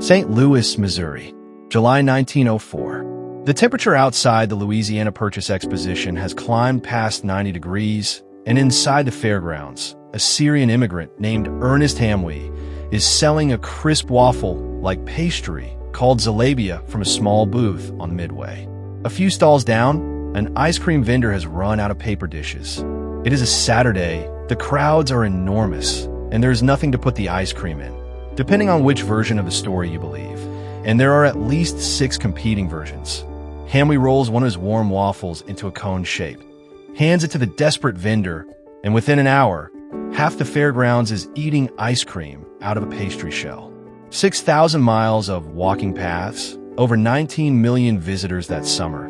St. Louis, Missouri, July 1904. The temperature outside the Louisiana Purchase Exposition has climbed past 90 degrees, and inside the fairgrounds, a Syrian immigrant named Ernest Hamwi is selling a crisp waffle-like pastry called zalabia from a small booth on the midway. A few stalls down, an ice cream vendor has run out of paper dishes. It is a Saturday, the crowds are enormous, and there is nothing to put the ice cream in, depending on which version of the story you believe, and there are at least 6 competing versions. Hamwi rolls one of his warm waffles into a cone shape, hands it to the desperate vendor, and within an hour, half the fairgrounds is eating ice cream out of a pastry shell. 6,000 miles of walking paths, over 19 million visitors that summer,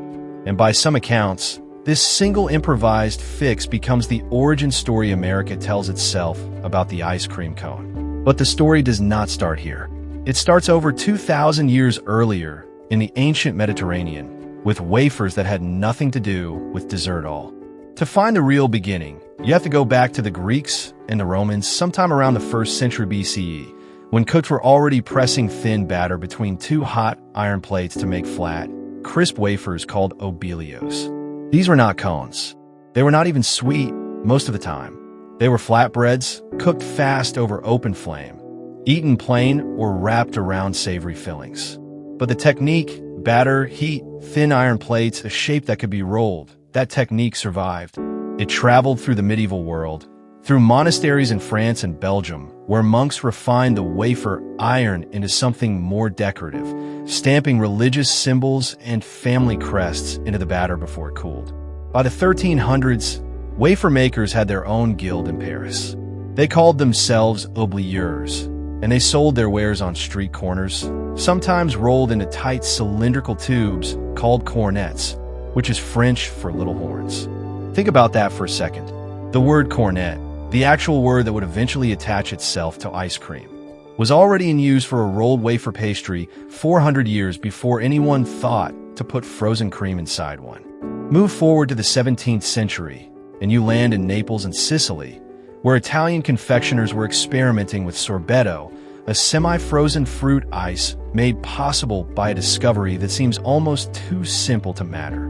and by some accounts, this single improvised fix becomes the origin story America tells itself about the ice cream cone. But the story does not start here. It starts over 2,000 years earlier in the ancient Mediterranean, with wafers that had nothing to do with dessert at all. To find the real beginning, you have to go back to the Greeks and the Romans sometime around the 1st century BCE, when cooks were already pressing thin batter between 2 hot iron plates to make flat, crisp wafers called obelios. These were not cones. They were not even sweet most of the time. They were flatbreads, cooked fast over open flame, eaten plain or wrapped around savory fillings. But the technique, batter, heat, thin iron plates, a shape that could be rolled, that technique survived. It traveled through the medieval world, through monasteries in France and Belgium, where monks refined the wafer iron into something more decorative, stamping religious symbols and family crests into the batter before it cooled. By the 1300s, wafer makers had their own guild in Paris. They called themselves obelios, and they sold their wares on street corners, sometimes rolled into tight cylindrical tubes called cornets, which is French for little horns. Think about that for a second. The word cornet, the actual word that would eventually attach itself to ice cream, was already in use for a rolled wafer pastry 400 years before anyone thought to put frozen cream inside one. Move forward to the 17th century, and you land in Naples and Sicily, where Italian confectioners were experimenting with sorbetto, a semi-frozen fruit ice made possible by a discovery that seems almost too simple to matter.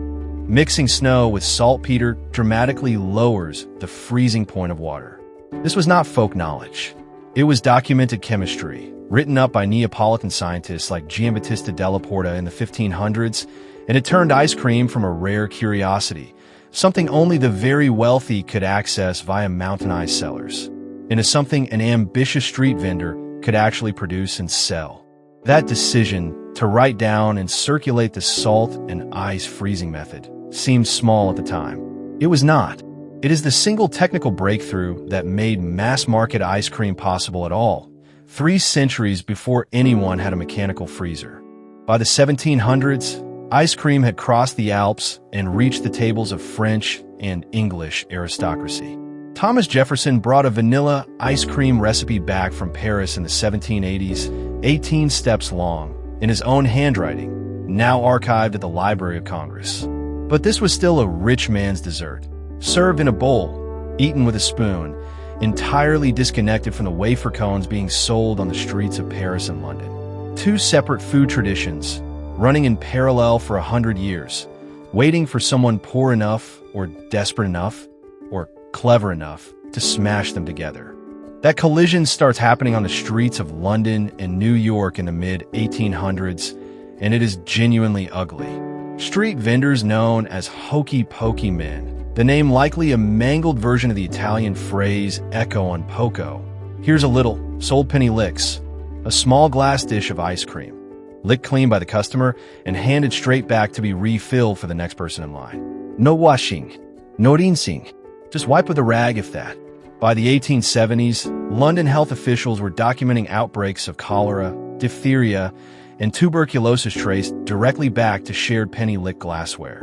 Mixing snow with saltpeter dramatically lowers the freezing point of water. This was not folk knowledge. It was documented chemistry, written up by Neapolitan scientists like Giambattista della Porta in the 1500s, and it turned ice cream from a rare curiosity, something only the very wealthy could access via mountainized cellars, into something an ambitious street vendor could actually produce and sell. That decision to write down and circulate the salt and ice freezing method seemed small at the time. It was not. It is the single technical breakthrough that made mass-market ice cream possible at all, 3 centuries before anyone had a mechanical freezer. By the 1700s, ice cream had crossed the Alps and reached the tables of French and English aristocracy. Thomas Jefferson brought a vanilla ice cream recipe back from Paris in the 1780s, 18 steps long, in his own handwriting, now archived at the Library of Congress. But this was still a rich man's dessert, served in a bowl, eaten with a spoon, entirely disconnected from the wafer cones being sold on the streets of Paris and London. 2 separate food traditions, running in parallel for 100 years, waiting for someone poor enough, or desperate enough, or clever enough to smash them together. That collision starts happening on the streets of London and New York in the mid-1800s, and it is genuinely ugly. Street vendors known as hokey pokey men, the name likely a mangled version of the Italian phrase echo on poco. Here's a little, sold penny licks, a small glass dish of ice cream, licked clean by the customer and handed straight back to be refilled for the next person in line. No washing, no rinsing, just wipe with a rag if that. By the 1870s, London health officials were documenting outbreaks of cholera, diphtheria, and tuberculosis traced directly back to shared penny-licked glassware.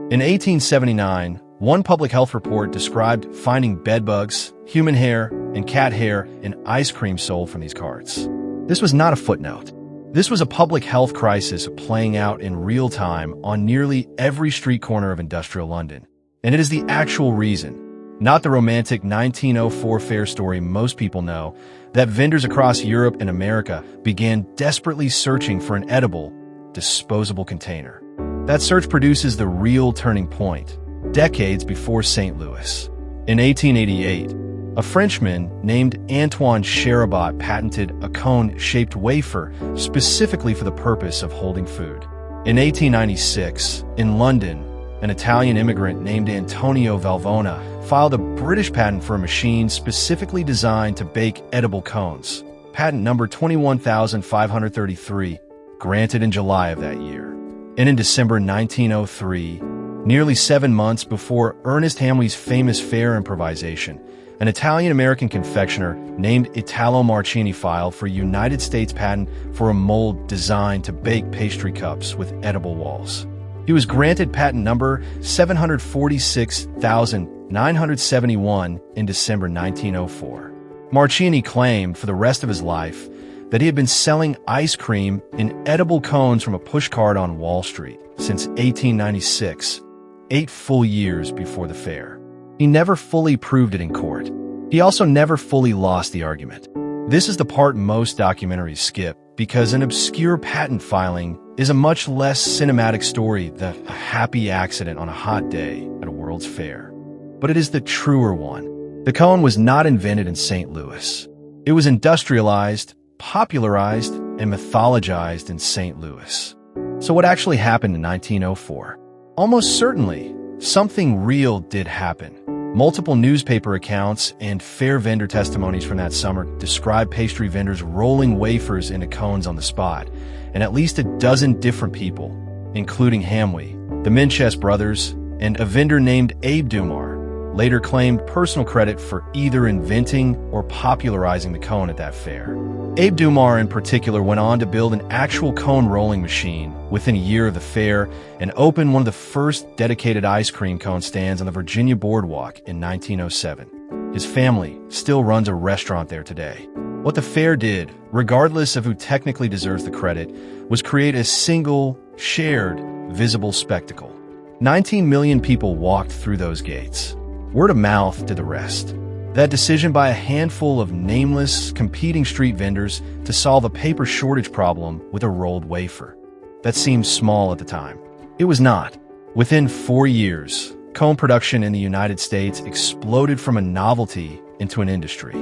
In 1879, one public health report described finding bedbugs, human hair, and cat hair in ice cream sold from these carts. This was not a footnote. This was a public health crisis playing out in real time on nearly every street corner of industrial London. And it is the actual reason, not the romantic 1904 fair story most people know, that vendors across Europe and America began desperately searching for an edible, disposable container. That search produces the real turning point, decades before St. Louis. In 1888, a Frenchman named Antoine Cherabot patented a cone-shaped wafer specifically for the purpose of holding food. In 1896, in London, an Italian immigrant named Antonio Valvona filed a British patent for a machine specifically designed to bake edible cones. Patent number 21,533, granted in July of that year. And in December 1903, nearly 7 months before Ernest Hamley's famous fair improvisation, an Italian-American confectioner named Italo Marchiony filed for a United States patent for a mold designed to bake pastry cups with edible walls. He was granted patent number 746,971 in December 1904. Marchiony claimed for the rest of his life that he had been selling ice cream in edible cones from a pushcart on Wall Street since 1896, 8 full years before the fair. He never fully proved it in court. He also never fully lost the argument. This is the part most documentaries skip, because an obscure patent filing is a much less cinematic story than a happy accident on a hot day at a World's Fair. But it is the truer one. The cone was not invented in St. Louis. It was industrialized, popularized, and mythologized in St. Louis. So what actually happened in 1904? Almost certainly, something real did happen. Multiple newspaper accounts and fair vendor testimonies from that summer describe pastry vendors rolling wafers into cones on the spot, and at least a dozen different people, including Hamley, the Minchess brothers, and a vendor named Abe Dumar, later claimed personal credit for either inventing or popularizing the cone at that fair. Abe Dumar in particular went on to build an actual cone rolling machine within a year of the fair and opened one of the first dedicated ice cream cone stands on the Virginia Boardwalk in 1907. His family still runs a restaurant there today. What the fair did, regardless of who technically deserves the credit, was create a single, shared, visible spectacle. 19 million people walked through those gates. Word of mouth did the rest. That decision by a handful of nameless, competing street vendors to solve a paper shortage problem with a rolled wafer. That seemed small at the time. It was not. Within 4 years, cone production in the United States exploded from a novelty into an industry.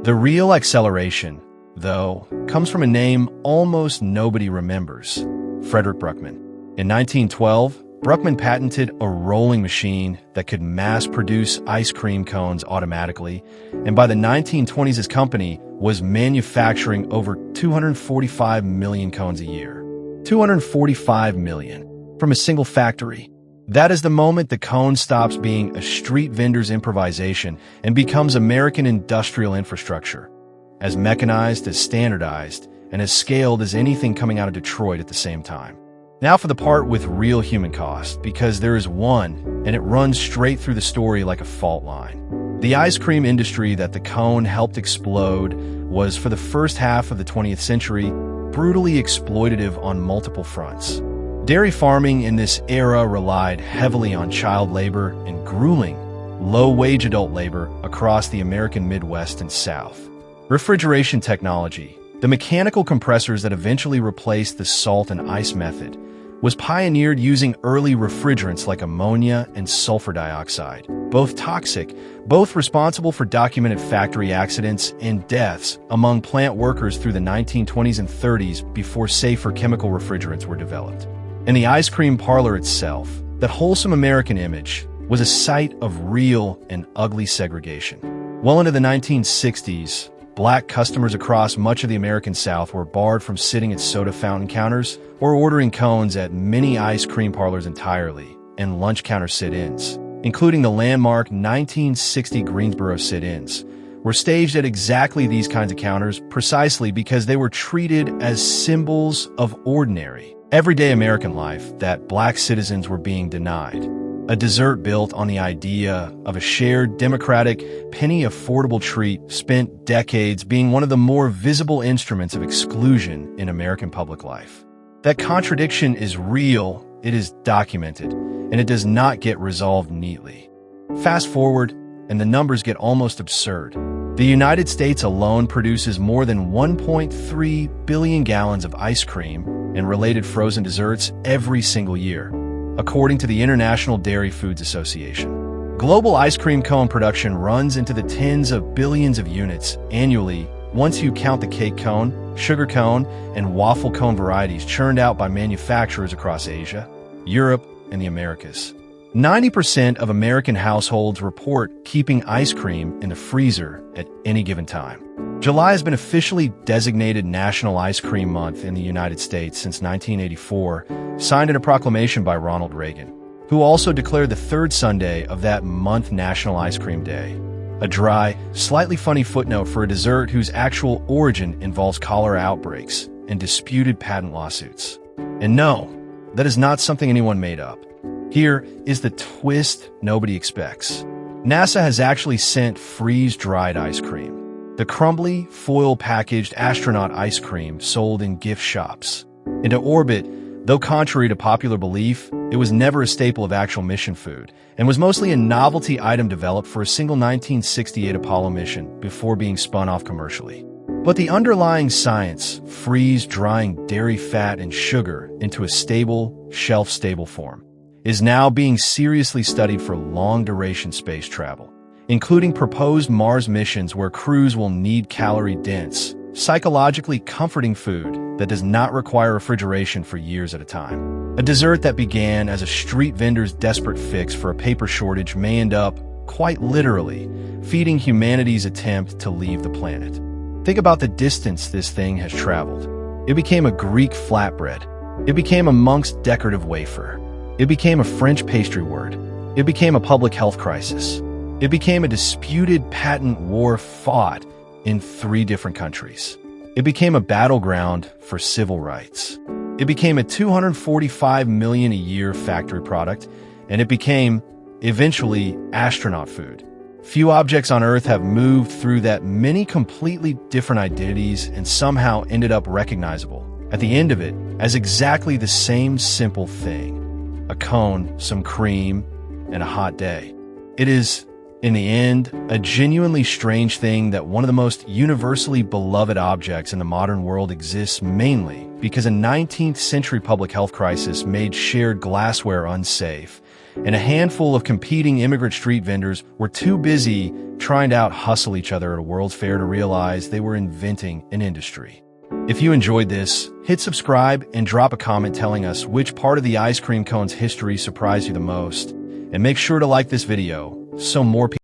The real acceleration, though, comes from a name almost nobody remembers: Frederick Bruckman. In 1912, Bruckman patented a rolling machine that could mass-produce ice cream cones automatically, and by the 1920s his company was manufacturing over 245 million cones a year. 245 million from a single factory. That is the moment the cone stops being a street vendor's improvisation and becomes American industrial infrastructure, as mechanized, as standardized, and as scaled as anything coming out of Detroit at the same time. Now for the part with real human cost, because there is one, and it runs straight through the story like a fault line. The ice cream industry that the cone helped explode was, for the first half of the 20th century, brutally exploitative on multiple fronts. Dairy farming in this era relied heavily on child labor and grueling, low-wage adult labor across the American Midwest and South. Refrigeration technology, the mechanical compressors that eventually replaced the salt and ice method, was pioneered using early refrigerants like ammonia and sulfur dioxide, both toxic, both responsible for documented factory accidents and deaths among plant workers through the 1920s and 30s before safer chemical refrigerants were developed. And the ice cream parlor itself, that wholesome American image, was a site of real and ugly segregation. Well into the 1960s, Black customers across much of the American South were barred from sitting at soda fountain counters or ordering cones at many ice cream parlors entirely, and lunch counter sit-ins, including the landmark 1960 Greensboro sit-ins, were staged at exactly these kinds of counters precisely because they were treated as symbols of ordinary, everyday American life that Black citizens were being denied. A dessert built on the idea of a shared, democratic, penny-affordable treat spent decades being one of the more visible instruments of exclusion in American public life. That contradiction is real, it is documented, and it does not get resolved neatly. Fast forward, and the numbers get almost absurd. The United States alone produces more than 1.3 billion gallons of ice cream and related frozen desserts every single year, according to the International Dairy Foods Association. Global ice cream cone production runs into the tens of billions of units annually once you count the cake cone, sugar cone, and waffle cone varieties churned out by manufacturers across Asia, Europe, and the Americas. 90% of American households report keeping ice cream in the freezer at any given time. July has been officially designated National Ice Cream Month in the United States since 1984, signed in a proclamation by Ronald Reagan, who also declared the third Sunday of that month National Ice Cream Day. A dry, slightly funny footnote for a dessert whose actual origin involves cholera outbreaks and disputed patent lawsuits. And no, that is not something anyone made up. Here is the twist nobody expects. NASA has actually sent freeze-dried ice cream, the crumbly, foil-packaged astronaut ice cream sold in gift shops, into orbit. Though contrary to popular belief, it was never a staple of actual mission food and was mostly a novelty item developed for a single 1968 Apollo mission before being spun off commercially. But the underlying science, freeze-drying dairy fat and sugar into a stable, shelf-stable form, is now being seriously studied for long-duration space travel, including proposed Mars missions where crews will need calorie-dense, psychologically comforting food that does not require refrigeration for years at a time. A dessert that began as a street vendor's desperate fix for a paper shortage may end up, quite literally, feeding humanity's attempt to leave the planet. Think about the distance this thing has traveled. It became a Greek flatbread. It became a monk's decorative wafer. It became a French pastry word. It became a public health crisis. It became a disputed patent war fought in 3 different countries. It became a battleground for civil rights. It became a $245 million a year factory product, and it became, eventually, astronaut food. Few objects on Earth have moved through that many completely different identities and somehow ended up recognizable, at the end of it, as exactly the same simple thing. A cone, some cream, and a hot day. It is, in the end, a genuinely strange thing that one of the most universally beloved objects in the modern world exists mainly because a 19th century public health crisis made shared glassware unsafe, and a handful of competing immigrant street vendors were too busy trying to out-hustle each other at a World's Fair to realize they were inventing an industry. If you enjoyed this, hit subscribe and drop a comment telling us which part of the ice cream cone's history surprised you the most. And make sure to like this video so more people